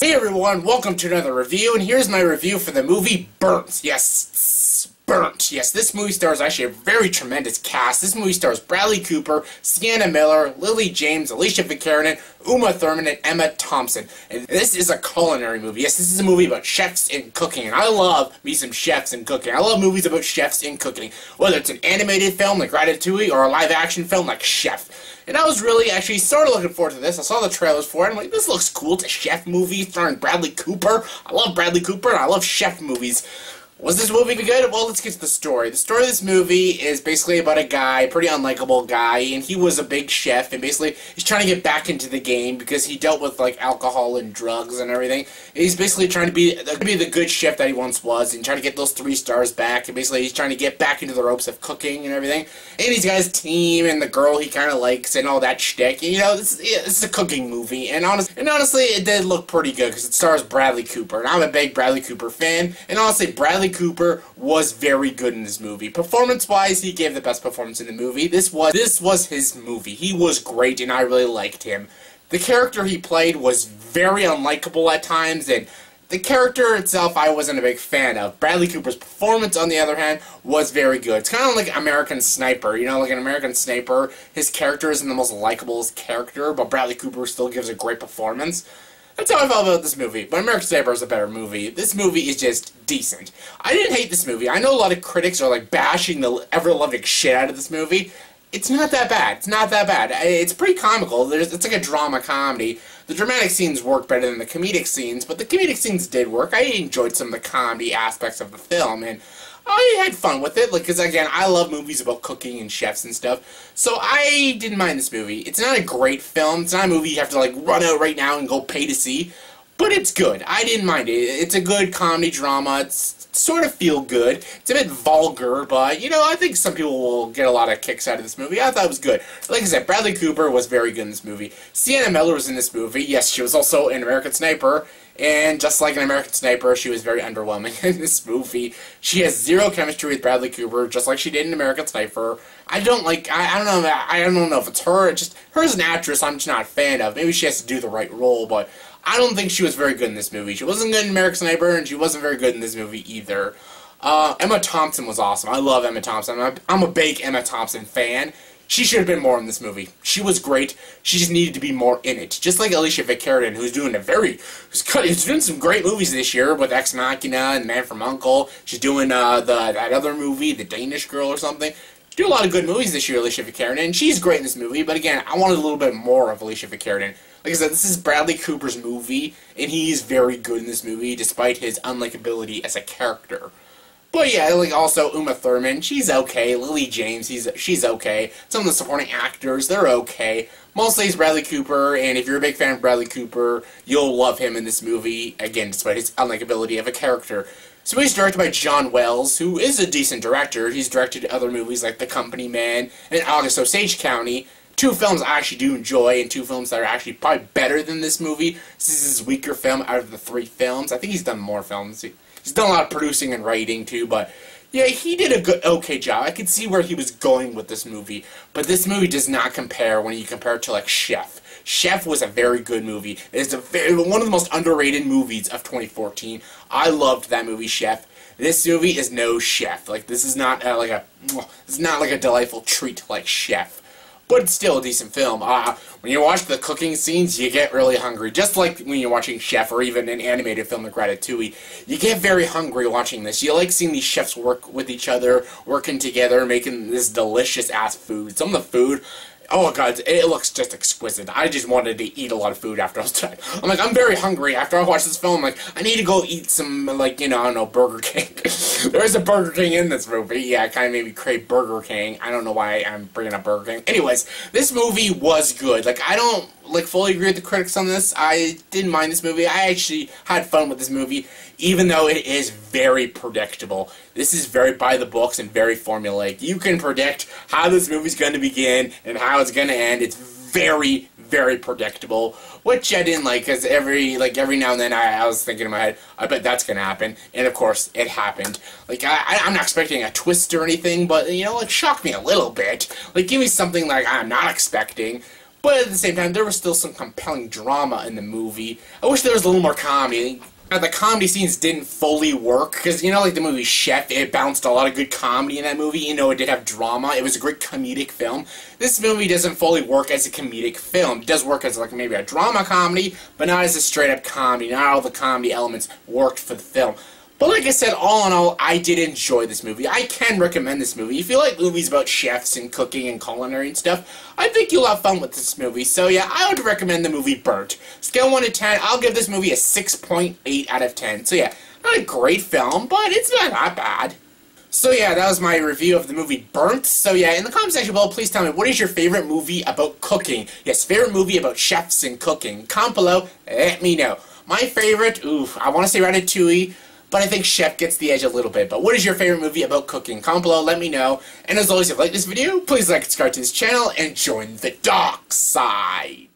Hey everyone, welcome to another review, and here's my review for the movie Burnt. Yes, Burnt. Yes, this movie stars actually a very tremendous cast. This movie stars Bradley Cooper, Sienna Miller, Lily James, Alicia Vikander, Uma Thurman, and Emma Thompson. And this is a culinary movie. Yes, this is a movie about chefs and cooking, and I love me some chefs and cooking. I love movies about chefs and cooking, whether it's an animated film like Ratatouille or a live-action film like Chef. And I was really actually sort of looking forward to this. I saw the trailers for it, and I'm like, this looks cool. It's a chef movie starring Bradley Cooper. I love Bradley Cooper, and I love chef movies. Was this movie good? Well, let's get to the story. The story of this movie is basically about a guy, a pretty unlikable guy, and he was a big chef, and basically he's trying to get back into the game because he dealt with, like, alcohol and drugs and everything. And he's basically trying to be the good chef that he once was and trying to get those 3 stars back, and basically he's trying to get back into the ropes of cooking and everything. And he's got his team and the girl he kind of likes and all that shtick. And, you know, this is a cooking movie, and honestly, it did look pretty good because it stars Bradley Cooper, and I'm a big Bradley Cooper fan, and honestly, Bradley Cooper was very good in this movie. Performance-wise, he gave the best performance in the movie. This was his movie. He was great, and I really liked him. The character he played was very unlikable at times, and the character itself I wasn't a big fan of. Bradley Cooper's performance, on the other hand, was very good. It's kind of like American Sniper. You know, like an American Sniper, his character isn't the most likable character, but Bradley Cooper still gives a great performance. That's how I felt about this movie, but American Sniper is a better movie. This movie is just decent. I didn't hate this movie. I know a lot of critics are like bashing the ever-loving shit out of this movie. It's not that bad. It's not that bad. It's pretty comical. It's like a drama comedy. The dramatic scenes work better than the comedic scenes, but the comedic scenes did work. I enjoyed some of the comedy aspects of the film, and I had fun with it, because again, I love movies about cooking and chefs and stuff, so I didn't mind this movie. It's not a great film, it's not a movie you have to like run out right now and go pay to see, but it's good. I didn't mind it. It's a good comedy drama. It's sort of feel good. It's a bit vulgar, but you know, I think some people will get a lot of kicks out of this movie. I thought it was good. Like I said, Bradley Cooper was very good in this movie. Sienna Miller was in this movie. Yes, she was also in American Sniper. And just like an American Sniper, she was very underwhelming in this movie. She has zero chemistry with Bradley Cooper, just like she did in American Sniper. I don't know if it's her. Her as an actress, I'm just not a fan of. Maybe she has to do the right role, but I don't think she was very good in this movie. She wasn't good in American Sniper, and she wasn't very good in this movie either. Emma Thompson was awesome. I love Emma Thompson. I'm a big Emma Thompson fan. She should have been more in this movie. She was great. She just needed to be more in it. Just like Alicia Vikander, who's doing who's doing some great movies this year with Ex Machina and Man from U.N.C.L.E. She's doing that other movie, The Danish Girl or something. She did a lot of good movies this year, Alicia Vikander, and she's great in this movie. But again, I wanted a little bit more of Alicia Vikander. Like I said, this is Bradley Cooper's movie, and he's very good in this movie, despite his unlikability as a character. But yeah, like also Uma Thurman, she's okay. Lily James, she's okay. Some of the supporting actors, they're okay. Mostly it's Bradley Cooper, and if you're a big fan of Bradley Cooper, you'll love him in this movie, again, despite his unlikability of a character. So he's directed by John Wells, who is a decent director. He's directed other movies like The Company Man and August Osage County. 2 films I actually do enjoy, and 2 films that are actually probably better than this movie. This is his weaker film out of the 3 films. I think he's done more films. He's done a lot of producing and writing, too, but yeah, he did a okay job. I could see where he was going with this movie, but this movie does not compare when you compare it to, like, Chef. Chef was a very good movie. It's one of the most underrated movies of 2014. I loved that movie, Chef. This movie is no Chef. Like, this is not like a delightful treat like Chef. But it's still a decent film. When you watch the cooking scenes, you get really hungry. Just like when you're watching Chef or even an animated film like Ratatouille. You get very hungry watching this. You like seeing these chefs work with each other, working together, making this delicious-ass food. Some of the food, oh god, it looks just exquisite. I just wanted to eat a lot of food after I was done. I'm like, I'm very hungry after I watched this film. I'm like, I need to go eat some, like, you know, I don't know, Burger King. There is a Burger King in this movie. Yeah, it kind of made me crave Burger King. I don't know why I'm bringing up Burger King. Anyways, this movie was good. Like, I don't, like, fully agree with the critics on this. I didn't mind this movie. I actually had fun with this movie, even though it is very predictable. This is very by the books and very formulaic. You can predict how this movie's going to begin and how it's going to end. It's very, very predictable, which I didn't like, because every now and then I was thinking in my head, I bet that's gonna happen, and of course it happened. Like, I'm not expecting a twist or anything, but you know, like, shock me a little bit. Like, give me something like I'm not expecting. but at the same time, there was still some compelling drama in the movie. I wish there was a little more comedy. The comedy scenes didn't fully work, because, you know, like the movie Chef, it bounced a lot of good comedy in that movie. You know, it did have drama. It was a great comedic film. This movie doesn't fully work as a comedic film. It does work as, like, maybe a drama comedy, but not as a straight-up comedy. Not all the comedy elements worked for the film. But like I said, all in all, I did enjoy this movie. I can recommend this movie. If you like movies about chefs and cooking and culinary and stuff, I think you'll have fun with this movie. So yeah, I would recommend the movie Burnt. Scale 1 to 10, I'll give this movie a 6.8 out of 10. So yeah, not a great film, but it's not that bad. So yeah, that was my review of the movie Burnt. So yeah, in the comment section below, please tell me, what is your favorite movie about cooking? Yes, favorite movie about chefs and cooking. Comment below, let me know. My favorite, I want to say Ratatouille, but I think Chef gets the edge a little bit. But what is your favorite movie about cooking? Comment below, let me know. And as always, if you like this video, please like and subscribe to this channel and join the dark side.